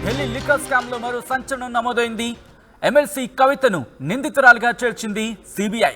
Delhi liquor scam లో మరో సంచలనం నమోదైంది. ఎమ్మెల్సీ కవితను నిందితురాలుగా చేర్చింది సిబిఐ.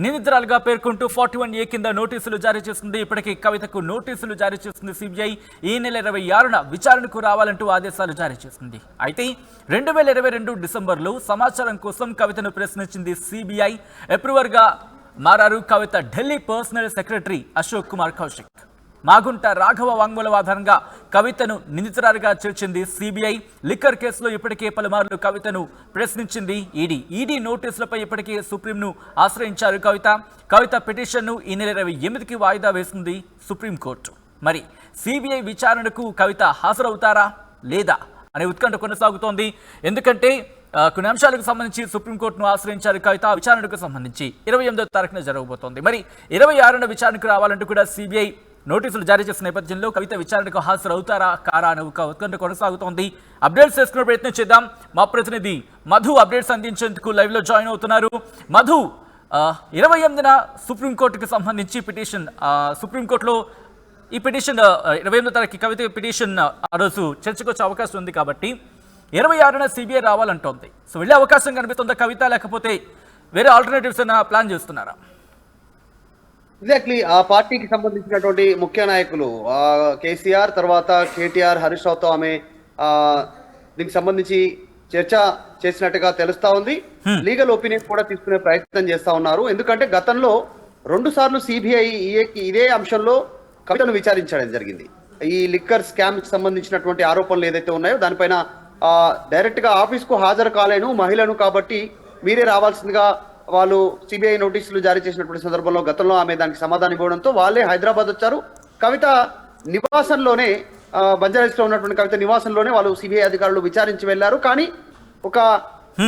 నిందితురాలుగా పేర్కొంటూ 41A కింద నోటీసులు జారీ చేసింది. ఇప్పటికే కవితకు నోటీసులు జారీ చేసింది సిబిఐ. ఈ నెల 26న విచారణకు రావాలంటూ ఆదేశాలు జారీ చేసింది. అయితే 2022 డిసెంబర్లో సమాచారం కోసం కవితను ప్రశ్నించింది సిబిఐ. అప్రూవర్గా మారారు కవిత ఢిల్లీ పర్సనల్ సెక్రటరీ అశోక్ కుమార్ కౌశిక్. మాగుంట రాఘవ వాంగ్మూలం ఆధారంగా కవితను నిందితురాలుగా చేర్చింది సిబిఐ. లిక్కర్ కేసులో ఇప్పటికే పలుమార్లు కవితను ప్రశ్నించింది ఈడీ నోటీసులపై ఇప్పటికే సుప్రీంను ఆశ్రయించారు కవిత పిటిషన్ను ఈ నెల 28కి వాయిదా వేసింది సుప్రీంకోర్టు. మరి సిబిఐ విచారణకు కవిత హాజరవుతారా లేదా అనే ఉత్కంఠ కొనసాగుతోంది. ఎందుకంటే కొన్ని అంశాలకు సంబంధించి సుప్రీంకోర్టును ఆశ్రయించారు కవిత. విచారణకు సంబంధించి 28వ తారీఖున జరగబోతోంది. మరి 26న విచారణకు రావాలంటూ కూడా సిబిఐ నోటీసులు జారీ చేసిన నేపథ్యంలో కవిత విచారణకు హాజరవుతారా కారా అనే ఉత్కంఠ కొనసాగుతోంది. అప్డేట్స్ చేసుకునే ప్రయత్నం చేద్దాం. మా ప్రతినిధి మధు అప్డేట్స్ అందించేందుకు లైవ్ లో జాయిన్ అవుతున్నారు. మధు, 28న సుప్రీంకోర్టుకు సంబంధించి పిటిషన్, సుప్రీంకోర్టులో ఈ పిటిషన్ 28వ తారీఖు కవిత పిటిషన్ ఆ రోజు చర్చకు వచ్చే అవకాశం ఉంది కాబట్టి 26న సిబిఐ రావాలంటోంది. సో వెళ్ళే అవకాశం కనిపిస్తుందా కవిత, లేకపోతే వేరే ఆల్టర్నేటివ్స్ అయినా ప్లాన్ చేస్తున్నారా? ఎగ్జాక్ట్లీ ఆ పార్టీకి సంబంధించినటువంటి ముఖ్య నాయకులు కేసీఆర్, తర్వాత కేటీఆర్, హరీష్ రావుతో ఆమె దీనికి సంబంధించి చర్చ చేసినట్టుగా తెలుస్తా ఉంది. లీగల్ ఒపీనియన్ కూడా తీసుకునే ప్రయత్నం చేస్తా ఉన్నారు. ఎందుకంటే గతంలో 2 సార్లు సిబిఐ ఇదే అంశంలో కవితను విచారించడం జరిగింది. ఈ లిక్కర్ స్కామ్ కి సంబంధించినటువంటి ఆరోపణలు ఏదైతే ఉన్నాయో దానిపైన డైరెక్ట్ గా ఆఫీస్ కు హాజరు కాలేను, మహిళను కాబట్టి మీరే రావాల్సిందిగా వాళ్ళు సిబిఐ నోటీసులు జారీ చేసినటువంటి సందర్భంలో గతంలో ఆమె దానికి సమాధానం ఇవ్వడంతో వాళ్ళే హైదరాబాద్ వచ్చారు. కవిత నివాసంలోనే, బంజారాహిల్స్ లో ఉన్నటువంటి కవిత నివాసంలోనే వాళ్ళు సిబిఐ అధికారులు విచారించి వెళ్లారు. కానీ ఒక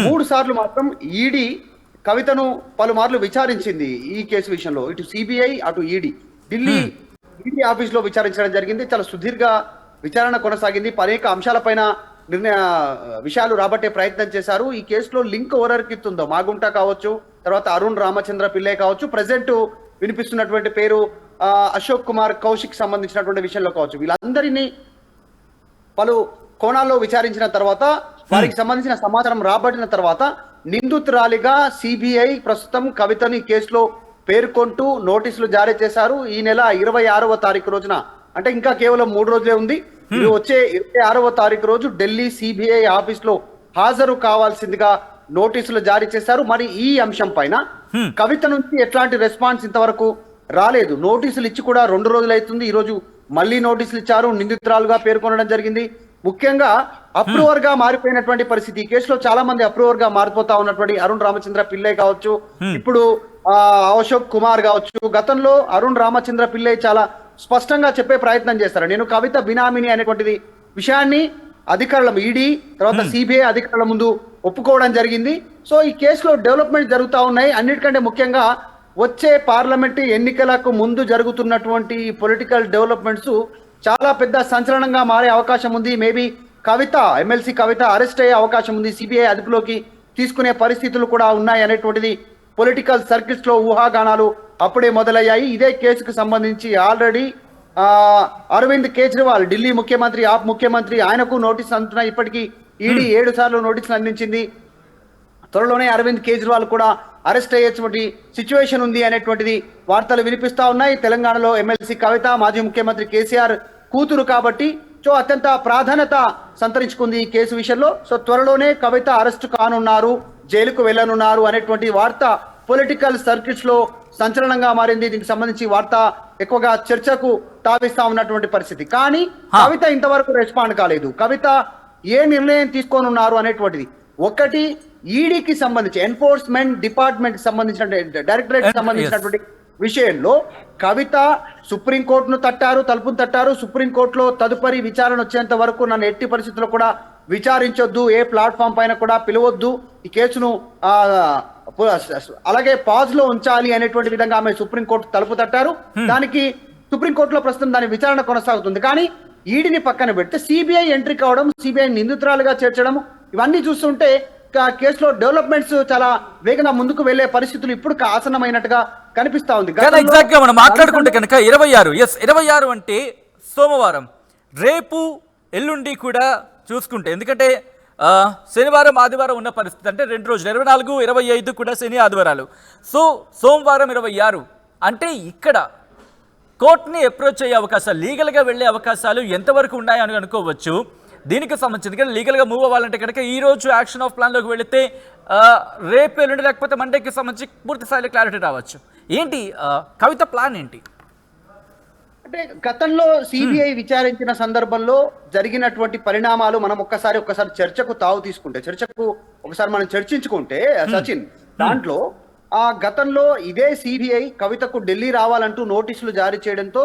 3 సార్లు మాత్రం ఈడీ కవితను పలుమార్లు విచారించింది ఈ కేసు విషయంలో. ఇటు సిబిఐ, అటు ఈడీ ఢిల్లీ ఆఫీస్ లో విచారించడం జరిగింది. చాలా సుదీర్ఘ విచారణ కొనసాగింది. అనేక అంశాలపైన విషయాలు రాబట్టే ప్రయత్నం చేశారు. ఈ కేసులో లింక్ ఎవరెక్కిస్తుందో మాగుంట కావచ్చు, తర్వాత అరుణ్ రామచంద్ర పిల్లై కావచ్చు, ప్రజెంట్ వినిపిస్తున్నటువంటి పేరు అశోక్ కుమార్ కౌశిక్ సంబంధించినటువంటి విషయంలో కావచ్చు, వీళ్ళందరినీ పలు కోణాల్లో విచారించిన తర్వాత వారికి సంబంధించిన సమాచారం రాబడిన తర్వాత నిందితురాలిగా సిబిఐ ప్రస్తుతం కవితని కేసులో పేర్కొంటూ నోటీసులు జారీ చేశారు. ఈ నెల 26వ తారీఖు రోజున, అంటే ఇంకా కేవలం 3 రోజులే ఉంది. ఇది వచ్చే 26వ తారీఖు రోజు ఢిల్లీ సిబిఐ ఆఫీస్ లో హాజరు కావాల్సిందిగా నోటీసులు జారీ చేశారు. మరి ఈ అంశం పైన కవిత నుంచి ఎట్లాంటి రెస్పాన్స్ ఇంతవరకు రాలేదు. నోటీసులు ఇచ్చి కూడా 2 రోజులు అవుతుంది. ఈ రోజు మళ్ళీ నోటీసులు ఇచ్చారు. నిందితురాలుగా పేర్కొనడం జరిగింది. ముఖ్యంగా అప్రూవర్ గా మారిపోయినటువంటి పరిస్థితి. ఈ కేసులో చాలా మంది అప్రూవర్ గా మారిపోతా ఉన్నటువంటి అరుణ్ రామచంద్ర పిల్లై కావచ్చు, ఇప్పుడు అశోక్ కుమార్ కావచ్చు. గతంలో అరుణ్ రామచంద్ర పిల్లై చాలా స్పష్టంగా చెప్పే ప్రయత్నం చేస్తారు, నేను కవిత బినామీని అనేటువంటిది విషయాన్ని అధికారుల ఈడీ తర్వాత సిబిఐ అధికారుల ముందు ఒప్పుకోవడం జరిగింది. సో ఈ కేసులో డెవలప్మెంట్ జరుగుతూ ఉన్నాయి. అన్నిటికంటే ముఖ్యంగా వచ్చే పార్లమెంట్ ఎన్నికలకు ముందు జరుగుతున్నటువంటి పొలిటికల్ డెవలప్మెంట్స్ చాలా పెద్ద సంచలనంగా మారే అవకాశం ఉంది. మేబీ ఎమ్మెల్సీ కవిత అరెస్ట్ అయ్యే అవకాశం ఉంది. సిబిఐ అదుపులోకి తీసుకునే పరిస్థితులు కూడా ఉన్నాయి అనేటువంటిది పొలిటికల్ సర్కిల్స్ లో ఊహాగానాలు అప్పుడే మొదలయ్యాయి. ఇదే కేసుకు సంబంధించి ఆల్రెడీ అరవింద్ కేజ్రీవాల్, ఢిల్లీ ముఖ్యమంత్రి, ఆప్ ముఖ్యమంత్రి, ఆయనకు నోటీసులు అందుతున్నాయి. ఇప్పటికీ ఈడీ 7 సార్లు నోటీసులు అందించింది. త్వరలోనే అరవింద్ కేజ్రీవాల్ కూడా అరెస్ట్ అయ్యేటువంటి సిచ్యువేషన్ ఉంది అనేటువంటిది వార్తలు వినిపిస్తా ఉన్నాయి. తెలంగాణలో ఎమ్మెల్సీ కవిత మాజీ ముఖ్యమంత్రి కేసీఆర్ కూతురు కాబట్టి అత్యంత ప్రాధాన్యత సంతరించుకుంది ఈ కేసు విషయంలో. సో త్వరలోనే కవిత అరెస్టు కానున్నారు, జైలుకు వెళ్లనున్నారు అనేటువంటి వార్త పొలిటికల్ సర్కిల్స్ లో సంచలనంగా మారింది. దీనికి సంబంధించి వార్త ఎక్కువగా చర్చకు తావిస్తా ఉన్నటువంటి పరిస్థితి. కానీ కవిత ఇంతవరకు రెస్పాండ్ కాలేదు. కవిత ఏ నిర్ణయం తీసుకోనున్నారు అనేటువంటిది, ఒకటి ఈడీకి సంబంధించి ఎన్ఫోర్స్మెంట్ డిపార్ట్మెంట్ సంబంధించిన డైరెక్టరేట్ సంబంధించినటువంటి విషయంలో కవిత సుప్రీంకోర్టును తలుపును తట్టారు. సుప్రీంకోర్టులో తదుపరి విచారణ వచ్చేంత వరకు నన్ను ఎట్టి పరిస్థితుల్లో కూడా విచారించొద్దు, ఏ ప్లాట్ఫామ్ పైన కూడా పిలవద్దు, ఈ కేసును అలాగే పాజ్ లో ఉంచాలి అనేటువంటి విధంగా ఆమె సుప్రీంకోర్టు తలుపు తట్టారు. దానికి సుప్రీంకోర్టులో ప్రస్తుతం దాని విచారణ కొనసాగుతుంది. కానీ ఈడీని పక్కన పెడితే సిబిఐ ఎంట్రీ కావడం, సిబిఐ నిందితురాలుగా చేర్చడం, ఇవన్నీ చూస్తుంటే కేసులో డెవలప్మెంట్స్ చాలా వేగంగా ముందుకు వెళ్లే పరిస్థితులు ఇప్పుడు ఆసన్నమైనట్టుగా కనిపిస్తా ఉంది. ఎగ్జాక్ట్ గా మనం మాట్లాడుకుంటే కనుక 26 అంటే సోమవారం, రేపు ఎల్లుండి కూడా చూసుకుంటే. ఎందుకంటే శనివారం ఆదివారం ఉన్న పరిస్థితి, అంటే 2 రోజులు 24, 25 కూడా శని ఆదివారాలు. సో సోమవారం 26 అంటే ఇక్కడ కోర్టుని అప్రోచ్ అయ్యే అవకాశాలు, లీగల్గా వెళ్ళే అవకాశాలు ఎంతవరకు ఉన్నాయని అనుకోవచ్చు. దీనికి సంబంధించి ఎందుకంటే లీగల్గా మూవ్ అవ్వాలంటే కనుక ఈ రోజు యాక్షన్ ఆఫ్ ప్లాన్లోకి వెళితే రేపు ఎల్లుండి లేకపోతే మండేకి సంబంధించి పూర్తి స్థాయిలో క్లారిటీ రావచ్చు. ఏంటి కవిత ప్లాన్ ఏంటి? అంటే గతంలో సిబిఐ విచారించిన సందర్భంలో జరిగినటువంటి పరిణామాలు మనం ఒక్కసారి చర్చకు తావు తీసుకుంటే, ఒకసారి మనం చర్చించుకుంటే సచిన్, దాంట్లో గతంలో ఇదే సిబిఐ కవితకు ఢిల్లీ రావాలంటూ నోటీసులు జారీ చేయడంతో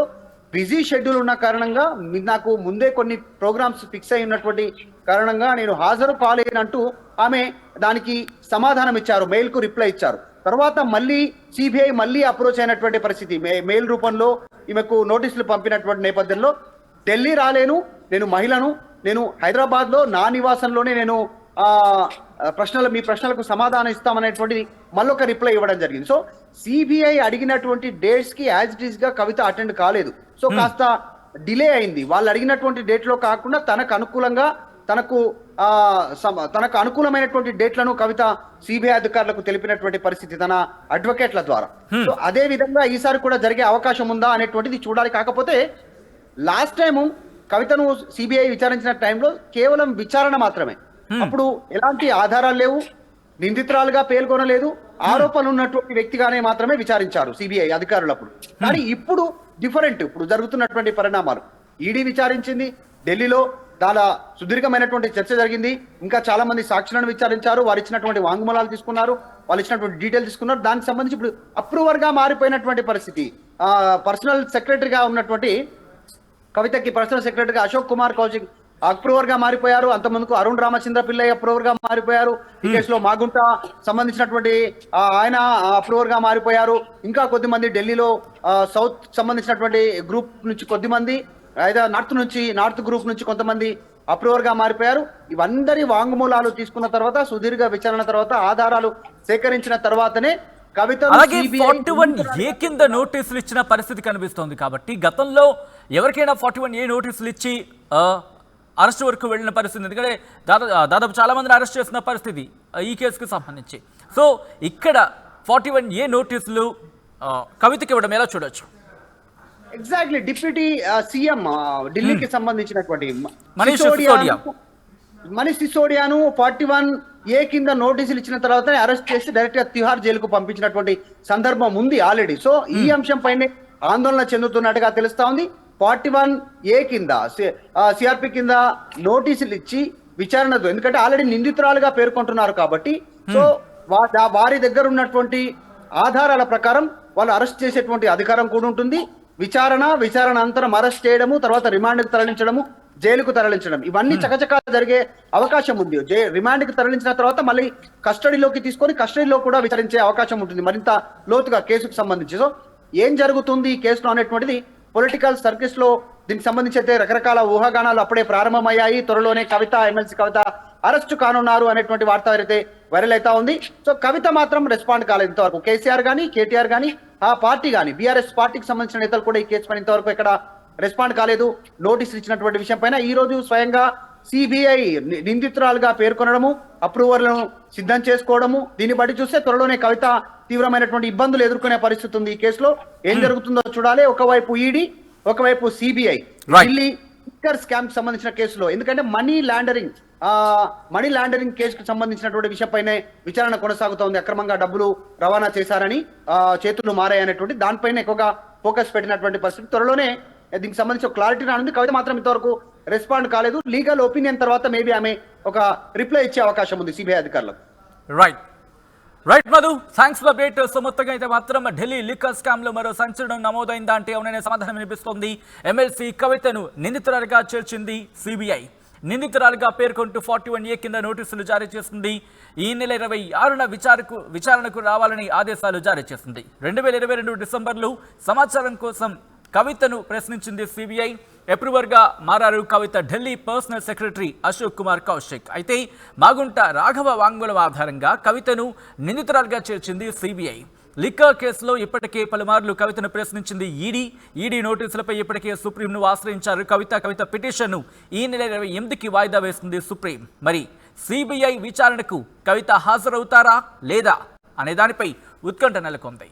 బిజీ షెడ్యూల్ ఉన్న కారణంగా నాకు ముందే కొన్ని ప్రోగ్రామ్స్ ఫిక్స్ అయి ఉన్నటువంటి కారణంగా నేను హాజరు కాలేనంటూ ఆమె దానికి సమాధానం ఇచ్చారు, మెయిల్ కు రిప్లై ఇచ్చారు. తర్వాత మళ్ళీ సిబిఐ మళ్ళీ అప్రోచ్ అయినటువంటి పరిస్థితి, మెయిల్ రూపంలో ఈమెకు నోటీసులు పంపినటువంటి నేపథ్యంలో ఢిల్లీ రాలేను, నేను మహిళను, నేను హైదరాబాద్ లో నా నివాసంలోనే నేను మీ ప్రశ్నలకు సమాధానం ఇస్తామనేటువంటిది మళ్ళొక రిప్లై ఇవ్వడం జరిగింది. సో సిబిఐ అడిగినటువంటి డేట్స్ కి యాజ్ ఇట్ ఈస్ గా కవిత అటెండ్ కాలేదు. సో కాస్త డిలే అయింది. వాళ్ళు అడిగినటువంటి డేట్ లో కాకుండా తనకు అనుకూలంగా తనకు అనుకూలమైనటువంటి డేట్లను కవిత సిబిఐ అధికారులకు తెలిపినటువంటి పరిస్థితి తన అడ్వకేట్ల ద్వారా. సో అదే విధంగా ఈసారి కూడా జరిగే అవకాశం ఉందా అనేటువంటిది చూడాలి. కాకపోతే లాస్ట్ టైం కవితను సిబిఐ విచారించిన టైంలో కేవలం విచారణ మాత్రమే, అప్పుడు ఎలాంటి ఆధారాలు లేవు, నిందితురాలుగా పేర్కొనలేదు, ఆరోపణలు ఉన్నటువంటి వ్యక్తిగానే మాత్రమే విచారించారు సిబిఐ అధికారులు అప్పుడు. కానీ ఇప్పుడు డిఫరెంట్, ఇప్పుడు జరుగుతున్నటువంటి పరిణామాలు, ఈడీ విచారించింది, ఢిల్లీలో చాలా సుదీర్ఘమైనటువంటి చర్చ జరిగింది, ఇంకా చాలా మంది సాక్షులను విచారించారు, వారు ఇచ్చినటువంటి వాంగ్మూలాలు తీసుకున్నారు, వాళ్ళు ఇచ్చినటువంటి డీటెయిల్ తీసుకున్నారు. దానికి సంబంధించి ఇప్పుడు అప్రూవర్ గా మారిపోయినటువంటి పరిస్థితి, పర్సనల్ సెక్రటరీగా ఉన్నటువంటి కవితకి పర్సనల్ సెక్రటరీగా అశోక్ కుమార్ కౌశిక్ అప్రూవర్ గా మారిపోయారు. అంతమందుకు అరుణ్ రామచంద్ర పిల్లయ్య అప్రూవర్ గా మారిపోయారు. ఈ కేసులో మాగుంట సంబంధించినటువంటి ఆయన అప్రూవర్ గా మారిపోయారు. ఇంకా కొద్దిమంది ఢిల్లీలో సౌత్ సంబంధించినటువంటి గ్రూప్ నుంచి కొద్దిమంది, అయితే నార్త్ గ్రూప్ నుంచి కొంతమంది అప్రూవర్ గా మారిపోయారు. ఇవందరి వాంగ్మూలాలు తీసుకున్న తర్వాత, సుదీర్ఘ విచారణ తర్వాత, ఆధారాలు సేకరించిన తర్వాతనే కవిత అలాగే 41A కింద నోటీసులు ఇచ్చిన పరిస్థితి కనిపిస్తోంది. కాబట్టి గతంలో ఎవరికైనా 41A నోటీసులు ఇచ్చి అరెస్ట్ వరకు వెళ్ళిన పరిస్థితి, ఎందుకంటే దాదాపు చాలా మందిని అరెస్ట్ చేసిన పరిస్థితి ఈ కేసుకు సంబంధించి. సో ఇక్కడ 41A నోటీసులు కవితకి ఇవ్వడం ఎలా చూడొచ్చు? ఎగ్జాక్ట్లీ, డిప్యూటీ సీఎం ఢిల్లీకి సంబంధించినటువంటి మనీష్ సిసోడియాను 41A కింద నోటీసులు ఇచ్చిన తర్వాత అరెస్ట్ చేసి డైరెక్ట్ గా తిహార్ జైలుకు పంపించినటువంటి సందర్భం ఉంది ఆల్రెడీ. సో ఈ అంశం పైనే ఆందోళన చెందుతున్నట్టుగా తెలుస్తా ఉంది. 41A కింద సిఆర్పి కింద నోటీసులు ఇచ్చి విచారణతో, ఎందుకంటే ఆల్రెడీ నిందితురాలుగా పేర్కొంటున్నారు కాబట్టి, సో వారి దగ్గర ఉన్నటువంటి ఆధారాల ప్రకారం వాళ్ళు అరెస్ట్ చేసేటువంటి అధికారం కూడా ఉంటుంది. విచారణ అనంతరం అరెస్ట్ చేయడము, తర్వాత రిమాండ్కు తరలించడము, జైలుకు తరలించడం, ఇవన్నీ చకచకా జరిగే అవకాశం ఉంది. రిమాండ్కి తరలించిన తర్వాత మళ్ళీ కస్టడీలోకి తీసుకొని కస్టడీలో కూడా విచారించే అవకాశం ఉంటుంది మరింత లోతుగా కేసుకు సంబంధించి. సో ఏం జరుగుతుంది ఈ కేసులో అనేటువంటిది పొలిటికల్ సర్కిల్స్ లో దీనికి సంబంధించి అయితే రకరకాల ఊహాగానాలు అప్పుడే ప్రారంభమయ్యాయి. త్వరలోనే ఎమ్మెల్సీ కవిత అరెస్టు కానున్నారు అనేటువంటి వార్త అయితే వైరల్ అవుతా ఉంది. సో కవిత మాత్రం రెస్పాండ్ కాలేదు ఇంతవరకు. కేసీఆర్ కానీ, కేటీఆర్ కానీ, ఆ పార్టీ కానీ, బీఆర్ఎస్ పార్టీకి సంబంధించిన నేతలు కూడా ఈ కేసు పైన ఇంతవరకు ఇక్కడ రెస్పాండ్ కాలేదు. నోటీసులు ఇచ్చినటువంటి విషయం పైన ఈ రోజు స్వయంగా సిబిఐ నిందితురాలుగా పేర్కొనడము, అప్రూవర్లను సిద్ధం చేసుకోవడము, దీన్ని బట్టి చూస్తే త్వరలోనే కవిత తీవ్రమైనటువంటి ఇబ్బందులు ఎదుర్కొనే పరిస్థితి ఉంది. ఈ కేసులో ఏం జరుగుతుందో చూడాలి. ఒకవైపు ఈడీ, ఒకవైపు సిబిఐ ఢిల్లీ లిక్కర్ స్కామ్ కి సంబంధించిన కేసులో, ఎందుకంటే మనీ లాండరింగ్ కేసుకు సంబంధించినటువంటి విషయంపైనే విచారణ కొనసాగుతోంది. అక్రమంగా డబ్బులు రవాణా చేశారని, చేతులు మారాయనేటువంటి దానిపైన ఎక్కువగా ఫోకస్ పెట్టినటువంటి పరిస్థితి. త్వరలోనే దీనికి సంబంధించి ఒక క్లారిటీ రానుంది. కవిత మాత్రం ఇంతవరకు రెస్పాండ్ కాలేదు. లీగల్ ఒపీనియన్ తర్వాత మేబీ ఆమె ఒక రిప్లై ఇచ్చే అవకాశం ఉంది సిబిఐ అధికారులకు. Right Madhu, thanks for update. So మొత్తంగా అయితే మాత్రం ఢిల్లీ లిక్కర్ స్కామ్ లో మరో సంచలనం నమోదైందా అంటే అవుననే సమాధానం వినిపిస్తోంది. ఎమ్మెల్సీ కవితను నిందితురాలుగా చేర్చింది సిబిఐ. నిందితురాలుగా పేర్కొంటూ 41A కింద నోటీసులు జారీ చేసింది. ఈ నెల 26న విచారణకు రావాలని ఆదేశాలు జారీ చేసింది. 2022 డిసెంబర్లో సమాచారం కోసం కవితను ప్రశ్నించింది సిబిఐ. అప్రూవర్గా మారారు కవిత ఢిల్లీ పర్సనల్ సెక్రటరీ అశోక్ కుమార్ కౌశిక్. అయితే మాగుంట రాఘవ వాంగ్మూలం ఆధారంగా కవితను నిందితురాలుగా చేర్చింది సిబిఐ. లిక్కర్ కేసులో ఇప్పటికే పలుమార్లు కవితను ప్రశ్నించింది ఈడీ నోటీసులపై ఇప్పటికే సుప్రీంను ఆశ్రయించారు కవిత పిటిషన్ను ఈ నెల 28కి వాయిదా వేస్తుంది సుప్రీం. మరి సిబిఐ విచారణకు కవిత హాజరవుతారా లేదా అనే దానిపై ఉత్కంఠ నెలకొంది.